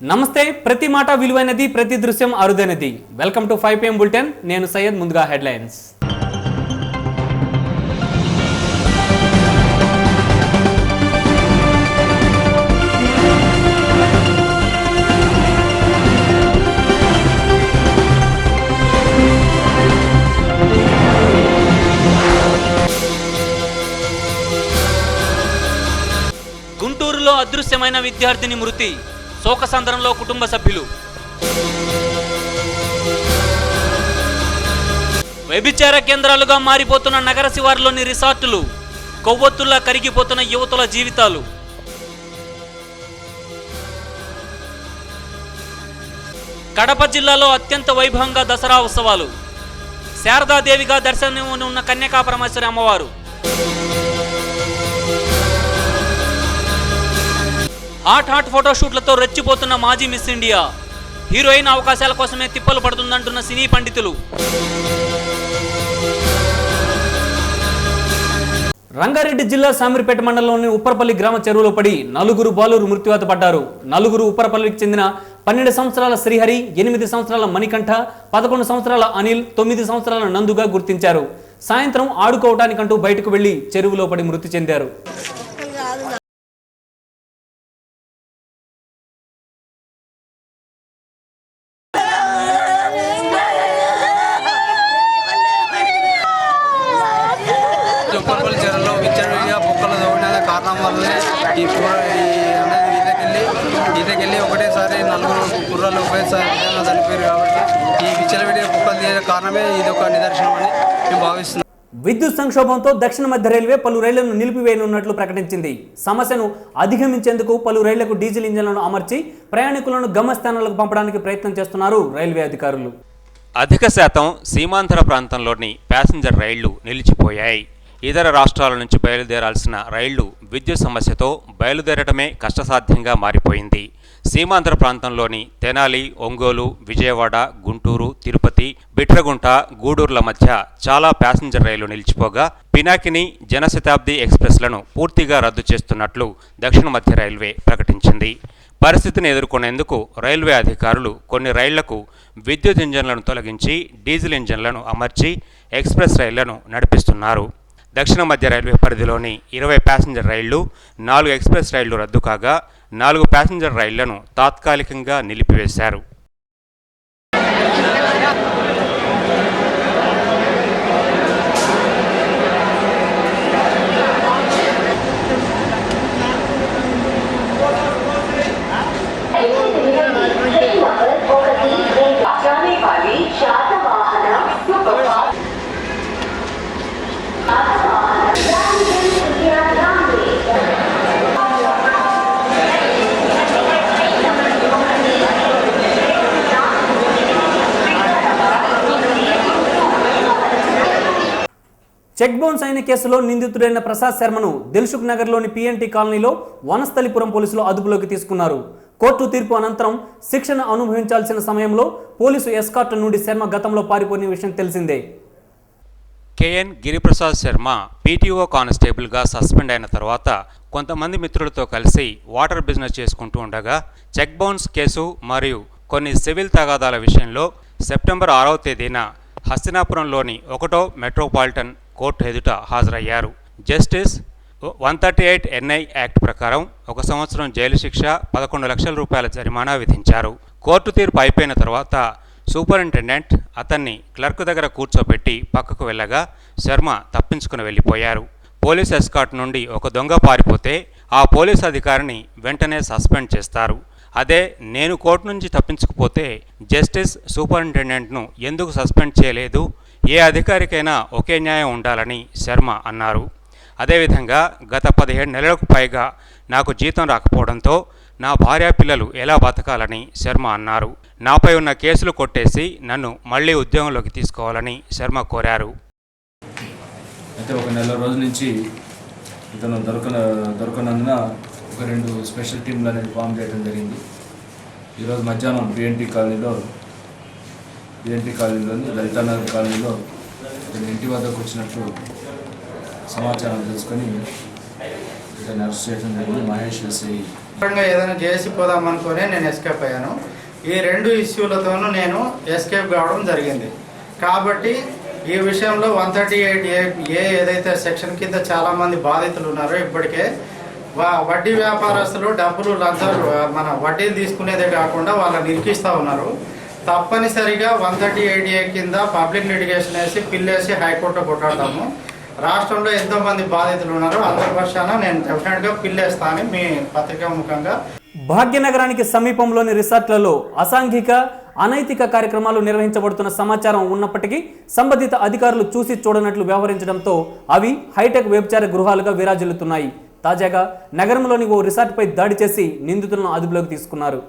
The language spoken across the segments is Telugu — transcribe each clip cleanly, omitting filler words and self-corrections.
నమస్తే. ప్రతి మాట విలువైనది, ప్రతి దృశ్యం అరుదైనది. Welcome to 5 PM bulletin. నేను సయ్యద్. ముందుగా హెడ్లైన్స్. గుంటూరులో అదృశ్యమైన విద్యార్థిని మృతి, శోకసంద్రంలో కుటుంబ సభ్యులు. వ్యభిచార కేంద్రాలుగా మారిపోతున్న నగర శివారులోని రిసార్టులు, కొవ్వొత్తుల్లా కరిగిపోతున్న యువతుల జీవితాలు. కడప జిల్లాలో అత్యంత వైభవంగా దసరా ఉత్సవాలు. శారదాదేవిగా దర్శనమున్న కన్యకా పరమేశ్వరి అమ్మవారు. హాట్ ఫోటోషూట్లతో రెచ్చిపోతున్న మాజీ మిస్ ఇండియా. హీరోయిన్ అవకాశాల కోసమే తిప్పలు పడుతుందంటున్న సినీ పండితులు. రంగారెడ్డి జిల్లా సామిరిపేట మండలంలోని ఉప్పరపల్లి గ్రామ చెరువులో పడి 4 బాలురు మృత్యువాత పడ్డారు. 4 ఉప్పరపల్లికి చెందిన 12 సంవత్సరాల శ్రీహరి, 8 సంవత్సరాల మణికంఠ, 11 సంవత్సరాల అనిల్, 9 సంవత్సరాల నందుగా గుర్తించారు. సాయంత్రం ఆడుకోవటానికంటూ బయటకు వెళ్లి చెరువులో పడి మృతి చెందారు. ఉప్పరపల్లి చెరువులో విచ్చలవిడిగా బొక్కలు తవ్విన కారణం వల్లనే ఈతకెళ్ళి ఒకటేసారి 4 కుర్రాలు ఒకేసారి చనిపోయారు. కాబట్టి ఈ విచ్చలవిడిగా బొక్కలు తీయడం కారణమే ఇది ఒక నిదర్శనం అని మేము భావిస్తున్నాం. విద్యుత్ సంక్షోభంతో దక్షిణ మధ్య రైల్వే పలు రైళ్లను నిలిపివేయనున్నట్లు ప్రకటించింది. సమస్యను అధిగమించేందుకు పలు రైళ్లకు డీజిల్ ఇంజన్లను అమర్చి ప్రయాణికులను గమ్యస్థానాలకు పంపడానికి ప్రయత్నం చేస్తున్నారు రైల్వే అధికారులు. అధిక శాతం సీమాంధ్ర ప్రాంతంలోని ప్యాసింజర్ రైళ్లు నిలిచిపోయాయి. ఇతర రాష్ట్రాల నుంచి బయలుదేరాల్సిన రైళ్లు విద్యుత్ సమస్యతో బయలుదేరటమే కష్టసాధ్యంగా మారిపోయింది. సీమాంధ్ర ప్రాంతంలోని తెనాలి, ఒంగోలు, విజయవాడ, గుంటూరు, తిరుపతి, బిట్రగుంట, గూడూరుల మధ్య చాలా ప్యాసింజర్ రైళ్లు నిలిచిపోగా పినాకిని, జనశతాబ్ది ఎక్స్ప్రెస్లను పూర్తిగా రద్దు చేస్తున్నట్లు దక్షిణ మధ్య రైల్వే ప్రకటించింది. పరిస్థితిని ఎదుర్కొనేందుకు రైల్వే అధికారులు కొన్ని రైళ్లకు విద్యుత్ ఇంజన్లను తొలగించి డీజిల్ ఇంజన్లను అమర్చి ఎక్స్ప్రెస్ రైళ్లను నడిపిస్తున్నారు. దక్షిణ మధ్య రైల్వే పరిధిలోని 20 ప్యాసింజర్ రైళ్లు, 4 ఎక్స్ప్రెస్ రైళ్లు రద్దు కాగా 4 ప్యాసింజర్ రైళ్లను తాత్కాలికంగా నిలిపివేశారు. చెక్ బౌన్స్ అయిన కేసులో నిందితుడైన ప్రసాద్ శర్మను దిల్సుఖ్ నగర్లోని PNT కాలనీలో వనస్థలిపురం పోలీసులు అదుపులోకి తీసుకున్నారు. కోర్టు తీర్పు అనంతరం శిక్షణ అనుభవించాల్సిన సమయంలో పోలీసు ఎస్కార్ట్ నుండి శర్మ గతంలో పారిపోయిన విషయం తెలిసిందే. KN గిరిప్రసాద్ శర్మ PTO కానిస్టేబుల్గా సస్పెండ్ అయిన తర్వాత కొంతమంది మిత్రులతో కలిసి వాటర్ బిజినెస్ చేసుకుంటూ ఉండగా చెక్ బౌన్స్ కేసు మరియు కొన్ని సివిల్ తగాదాల విషయంలో సెప్టెంబర్ 6వ తేదీన హస్తినాపురంలోని 1వ మెట్రోపాలిటన్ కోర్టు ఎదుట హాజరయ్యారు. జస్టిస్ 138 NI యాక్ట్ ప్రకారం 1 సంవత్సరం జైలు శిక్ష, 11 లక్షల రూపాయల జరిమానా విధించారు. కోర్టు తీర్పు అయిపోయిన తర్వాత సూపరింటెండెంట్ అతన్ని క్లర్క్ దగ్గర కూర్చోబెట్టి పక్కకు వెళ్ళగా శర్మ తప్పించుకుని వెళ్ళిపోయారు. పోలీస్ ఎస్కార్ట్ నుండి ఒక దొంగ పారిపోతే ఆ పోలీస్ అధికారిని వెంటనే సస్పెండ్ చేస్తారు. అదే నేను కోర్టు నుంచి తప్పించుకుపోతే జస్టిస్ సూపరింటెండెంట్ను ఎందుకు సస్పెండ్ చేయలేదు? ఏ అధికారికైనా ఒకే న్యాయం ఉండాలని శర్మ అన్నారు. అదేవిధంగా గత 17 నెలలకు పైగా నాకు జీతం రాకపోవడంతో నా భార్యా పిల్లలు ఎలా బతకాలని శర్మ అన్నారు. నాపై ఉన్న కేసులు కొట్టేసి నన్ను మళ్లీ ఉద్యోగంలోకి తీసుకోవాలని శర్మ కోరారు. అయితే ఒక నెల రోజుల నుంచి ఇతను దొరకనందున ఒక 2 స్పెషల్ టీంలు అనేది ఫామ్ చేయడం జరిగింది. ఈరోజు మధ్యాహ్నం PNT కాలనీలోని లలితానగర్ కాలనీలో ఇంటి వద్దకు వచ్చినట్లు సమాచారం తెలుసుకొని ఇతను అరెస్ట్ చేయడం జరిగింది. మహేష్ ఎస్ఐ ఏదైనా చేసి పోదాం అనుకునే నేను ఎస్కేప్ అయ్యాను. ఈ 2 ఇష్యూలతోనూ నేను ఎస్కేప్ కావడం జరిగింది. కాబట్టి ఈ విషయంలో 138A ఏదైతే సెక్షన్ కింద చాలామంది బాధితులు ఉన్నారో ఇప్పటికే వడ్డీ వ్యాపారస్తులు డబ్బులు లంచాలు మన వడ్డీలు తీసుకునేదే కాకుండా వాళ్ళని ఇరికిస్తూ ఉన్నారు. తప్పనిసరిగా 138A కింద పబ్లిక్ లిటిగేషన్ వేసి పిల్లేసి హైకోర్టులో కొట్టాడతాము. రాష్ట్రంలో ఎంతోమంది బాధితులు ఉన్నారు, అందరి పక్షాన నేను డెఫినెట్గా పిల్లేస్తానని మీ పత్రికా ముఖంగా. భాగ్యనగరానికి సమీపంలోని రిసార్ట్లలో అసాంఘిక అనైతిక కార్యక్రమాలు నిర్వహించబడుతున్న సమాచారం ఉన్నప్పటికీ సంబంధిత అధికారులు చూసి చూడనట్లు వ్యవహరించడంతో అవి హైటెక్ వ్యభిచార గృహాలుగా విరాజిల్లుతున్నాయి. తాజాగా నగరంలోని ఓ రిసార్ట్పై దాడి చేసి నిందితులను అదుపులోకి తీసుకున్నారు.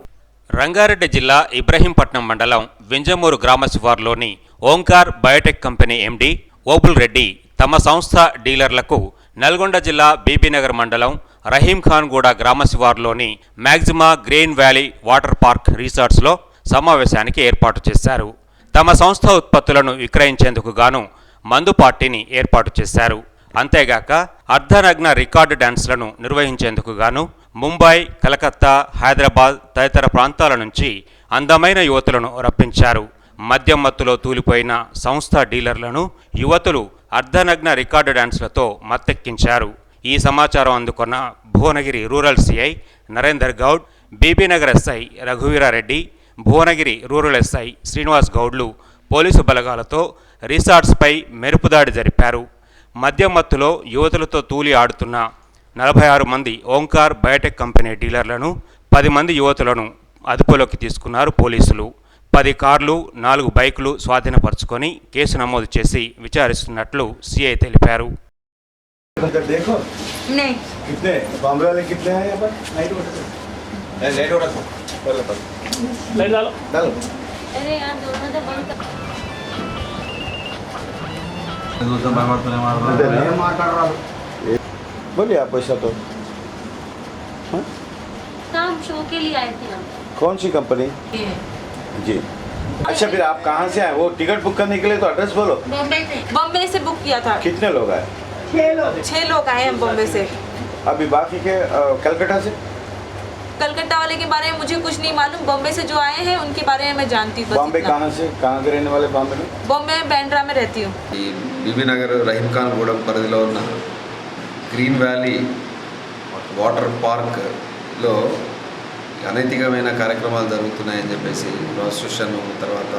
రంగారెడ్డి జిల్లా ఇబ్రహీంపట్నం మండలం వింజమూరు గ్రామ శివారులోని Omkar Biotech company MD Obul Reddy తమ సంస్థ డీలర్లకు నల్గొండ జిల్లా బీబీనగర్ మండలం రహీంఖాన్గూడ గ్రామ శివారులోని Maxima Green Valley Water Park రిసార్ట్స్లో సమావేశానికి ఏర్పాటు చేశారు. తమ సంస్థ ఉత్పత్తులను విక్రయించేందుకు గాను మందు పార్టీని ఏర్పాటు చేశారు. అంతేగాక అర్ధనగ్న రికార్డు డ్యాన్స్లను నిర్వహించేందుకు గాను ముంబై, కలకత్తా, హైదరాబాద్ తదితర ప్రాంతాల నుంచి అందమైన యువతులను రప్పించారు. మద్యం మత్తులో తూలిపోయిన సంస్థ డీలర్లను యువతులు అర్ధనగ్న రికార్డు డ్యాన్స్లతో మత్తెక్కించారు. ఈ సమాచారం అందుకున్న Bhuvanagiri rural CI Narender Goud, Bibinagar SI Raghuveerareddy, Bhuvanagiri rural SI Srinivas గౌడ్లు పోలీసు బలగాలతో రిసార్ట్స్పై మెరుపుదాడి జరిపారు. మద్యం మత్తులో యువతులతో తూలి ఆడుతున్న 46 మంది ఓంకార్ బయోటెక్ కంపెనీ డీలర్లను 10 మంది యువతులను అదుపులోకి తీసుకున్నారు పోలీసులు. 10 కార్లు, 4 బైకులు స్వాధీనపరుచుకొని కేసు నమోదు చేసి విచారిస్తున్నట్లు సిఐ తెలిపారు. देखो नहीं कितने बॉम्बे वाले कितने हैं यहाँ पर लाइट हो रहा लाइट डालो अरे यार दोनों तो बंद कर बोलिए आप पैसा तो काम शो के लिए आए थे हम। कौन सी कंपनी जी? अच्छा फिर आप कहाँ से आए? वो टिकट बुक करने के लिए तो एड्रेस बोलो। बॉम्बे से बुक किया था। कितने लोग आए? 6 लोग आए हैं बॉम्बे से। अभी बाकी के कलकत्ता से? कलकत्ता वाले के बारे में मुझे कुछ नहीं मालूम। बॉम्बे से जो आए हैं उनके बारे में मैं जानती हूँ। बॉम्बे कहाँ से? कहाँ के रहने वाले बॉम्बे में? बॉम्बे में बैंड्रा में रहती हूँ। ఈ బీబీనగర్ రహీంఖాన్గూడెం పరిధిలో ఉన్న గ్రీన్ వ్యాలీ వాటర్ పార్క్లో అనైతికమైన కార్యక్రమాలు జరుగుతున్నాయని చెప్పేసి ప్రాస్టిట్యూషన్, తర్వాత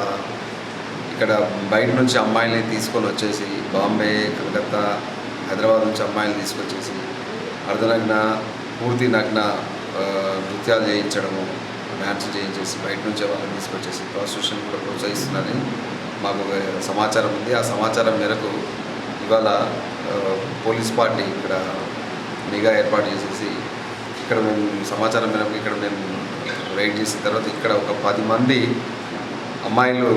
ఇక్కడ బయట నుంచి అమ్మాయిల్ని తీసుకొని వచ్చేసి బాంబే, కలకత్తా, హైదరాబాద్ నుంచి అమ్మాయిలు తీసుకొచ్చేసి అర్ధనగ్న, పూర్తి నగ్న నృత్యాలు చేయించడము, డ్యాన్స్ చేయించేసి బయట నుంచి వాళ్ళని తీసుకొచ్చేసి ప్రాస్టిట్యూషన్ కూడా ప్రోత్సహిస్తున్నారని మాకు ఒక సమాచారం ఉంది. ఆ సమాచారం మేరకు ఇవాళ పోలీస్ పార్టీ ఇక్కడ నిఘా ఏర్పాటు చేసేసి ఇక్కడ మేము సమాచారం మేరకు ఇక్కడ మేము రైడ్ చేసిన తర్వాత ఇక్కడ ఒక 10 మంది అమ్మాయిలు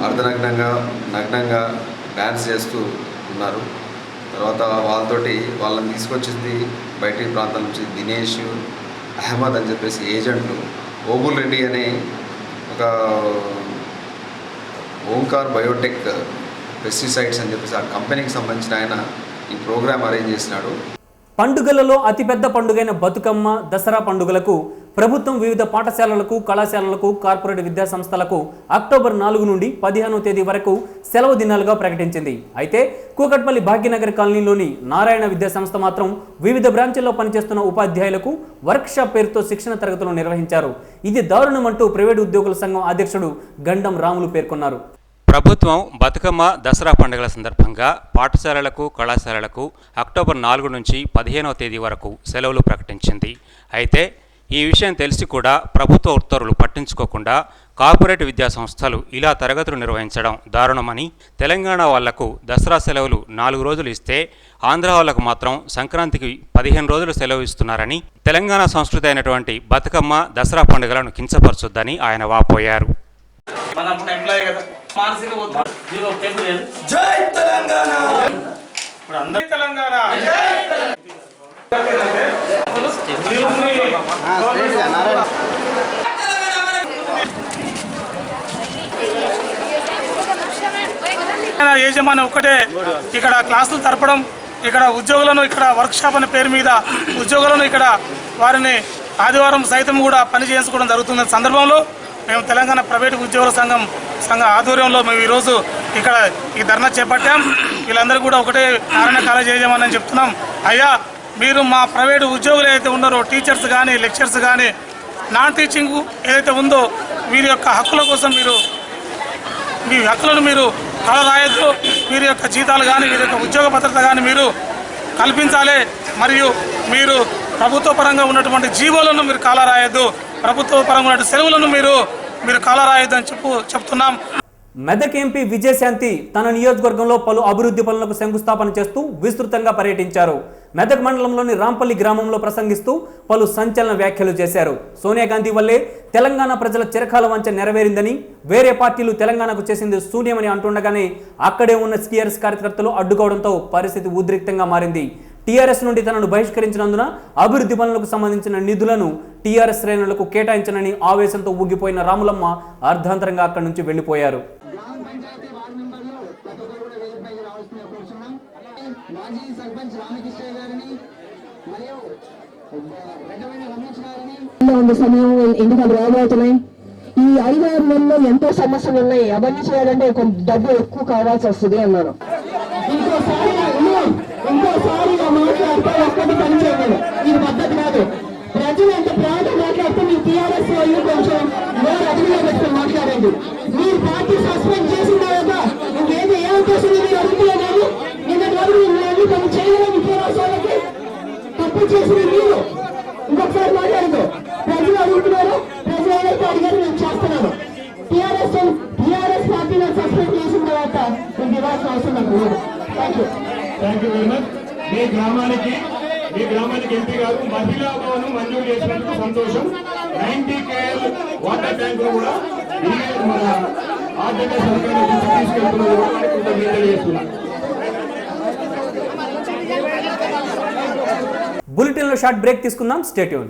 అర్ధనగ్నంగా, నగ్నంగా డ్యాన్స్ చేస్తూ ఉన్నారు. తర్వాత వాళ్ళని తీసుకొచ్చింది బయటి ప్రాంతాల నుంచి దినేష్, అహ్మద్ అని చెప్పేసి ఏజెంట్లు, ఓబుల్ రెడ్డి అని ఒక ఓంకార్ బయోటెక్ పెస్టిసైడ్స్ అని చెప్పేసి ఆ కంపెనీకి సంబంధించిన ఆయన ఈ ప్రోగ్రామ్ అరేంజ్ చేసినాడు. పండుగలలో అతిపెద్ద పండుగైన బతుకమ్మ, దసరా పండుగలకు ప్రభుత్వం వివిధ పాఠశాలలకు, కళాశాలలకు, కార్పొరేట్ విద్యా సంస్థలకు అక్టోబర్ 4 నుండి 15వ తేదీ వరకు సెలవు దినాలుగా ప్రకటించింది. అయితే కూకట్పల్లి భాగ్యనగర్ కాలనీలోని నారాయణ విద్యా సంస్థ మాత్రం వివిధ బ్రాంచ్ల్లో పనిచేస్తున్న ఉపాధ్యాయులకు వర్క్షాప్ పేరుతో శిక్షణ తరగతులు నిర్వహించారు. ఇది దారుణమంటూ ప్రైవేటు ఉద్యోగుల సంఘం అధ్యక్షుడు గండం రాములు పేర్కొన్నారు. ప్రభుత్వం బతుకమ్మ, దసరా పండుగల సందర్భంగా పాఠశాలలకు, కళాశాలలకు అక్టోబర్ 4 నుంచి 15వ తేదీ వరకు సెలవులు ప్రకటించింది. అయితే ఈ విషయం తెలిసి కూడా ప్రభుత్వ ఉత్తర్వులు పట్టించుకోకుండా కార్పొరేట్ విద్యా సంస్థలు ఇలా తరగతులు నిర్వహించడం దారుణమని, తెలంగాణ వాళ్లకు దసరా సెలవులు 4 రోజులు ఇస్తే ఆంధ్ర వాళ్లకు మాత్రం సంక్రాంతికి 15 రోజులు సెలవు ఇస్తున్నారని, తెలంగాణ సంస్కృతి అయినటువంటి బతుకమ్మ, దసరా పండుగలను కించపరచొద్దని ఆయన వాపోయారు. జై తెలంగాణ, ఇప్పుడు అందరి తెలంగాణ. యజమాని ఒక్కటే ఇక్కడ క్లాసులు జరపడం, ఇక్కడ ఉద్యోగులను ఇక్కడ వర్క్షాప్ అనే పేరు మీద ఉద్యోగులను ఇక్కడ వారిని ఆదివారం సైతం కూడా పని చేసుకోవడం జరుగుతున్న సందర్భంలో మేము తెలంగాణ ప్రైవేటు ఉద్యోగుల సంఘ ఆధ్వర్యంలో మేము ఈరోజు ఇక్కడ ఈ ధర్నా చేపట్టాం. వీళ్ళందరూ కూడా ఒకటే నారాయణ కాలేజ్ చేయమని చెప్తున్నాం. అయ్యా, మీరు మా ప్రైవేటు ఉద్యోగులు ఏదైతే ఉన్నారో టీచర్స్ కానీ లెక్చర్స్ కానీ నాన్ టీచింగ్ ఏదైతే ఉందో వీరి యొక్క హక్కుల కోసం మీ హక్కులను మీరు కలరాయొద్దు. వీరి యొక్క జీతాలు కానీ వీరి యొక్క ఉద్యోగ భద్రత కానీ మీరు కల్పించాలి. మరియు మీరు ప్రభుత్వ పరంగా ఉన్నటువంటి జీవోలను మీరు కాలరాయొద్దు, ప్రభుత్వ పరంగా ఉన్న సెలవులను మీరు కాలరాయొద్దు అని చెప్తున్నాం. మెదక్ ఎంపీ విజయశాంతి తన నియోజకవర్గంలో పలు అభివృద్ధి పనులకు శంకుస్థాపన చేస్తూ విస్తృతంగా పర్యటించారు. మెదక్ మండలంలోని రాంపల్లి గ్రామంలో ప్రసంగిస్తూ పలు సంచలన వ్యాఖ్యలు చేశారు. సోనియా గాంధీ వల్లే తెలంగాణ ప్రజల చిరకాల వంచ నెరవేరిందని, వేరే పార్టీలు తెలంగాణకు చేసింది శూన్యమని అంటుండగానే అక్కడే ఉన్న టీఆర్ఎస్ కార్యకర్తలు అడ్డుకోవడంతో పరిస్థితి ఉద్రిక్తంగా మారింది. టీఆర్ఎస్ నుండి తనను బహిష్కరించినందున అభివృద్ధి పనులకు సంబంధించిన నిధులను టీఆర్ఎస్ శ్రేణులకు కేటాయించనని ఆవేశంతో ఊగిపోయిన రాములమ్మ అర్ధాంతరంగా అక్కడి నుంచి వెళ్లిపోయారు. ఎన్నికలు రాబోతున్నాయి. ఈ 5-6 నెలల్లో ఎంతో సమస్యలు ఉన్నాయి. అవన్నీ చేయాలంటే కొంత డబ్బు ఎక్కువ కావాల్సి వస్తుంది అన్నారు. ఇంకోసారి మాట్లాడితే ఒక్కటి పని చేయాలి. ఇది పద్ధతి కాదు. ప్రజలు ఎంత ప్రాంతం మాట్లాడితే మీ టీఆర్ఎస్ వాళ్ళు కొంచెం నోరు అదుపులో పెట్టుకుని మాట్లాడండి. మీరు పార్టీ సస్పెండ్ చేసిన తర్వాత ఇంకేదో ఏమవుతుంది మీరు అడుగుతున్నాను. నిన్నటి వరకు మీరు కొన్ని చేయలేని టీఆర్ఎస్ వాళ్ళకి తప్పు చేసిన మీరు ఇంకొకసారి మాట్లాడదు. ప్రజలు అడుగుతున్నారు. ప్రజలు ఏదైతే అడిగారు మేము చేస్తున్నాను. టీఆర్ఎస్ పార్టీని సస్పెండ్ చేసిన తర్వాత మీకు ఇవ్వాల్సిన అవసరం నాకు లేదు. Thank you very much. మీ గ్రామానికి ఎంపీ గారు మహిళా భవనం మంజూరు చేసినందుకు సంతోషం. 90 KL వాటర్ ట్యాంకులు కూడా మన ఆర్థిక సహకారం తీసుకెళ్తున్నారు. బులెటిన్లో షార్ట్ బ్రేక్ తీసుకుందాం. Stay tune.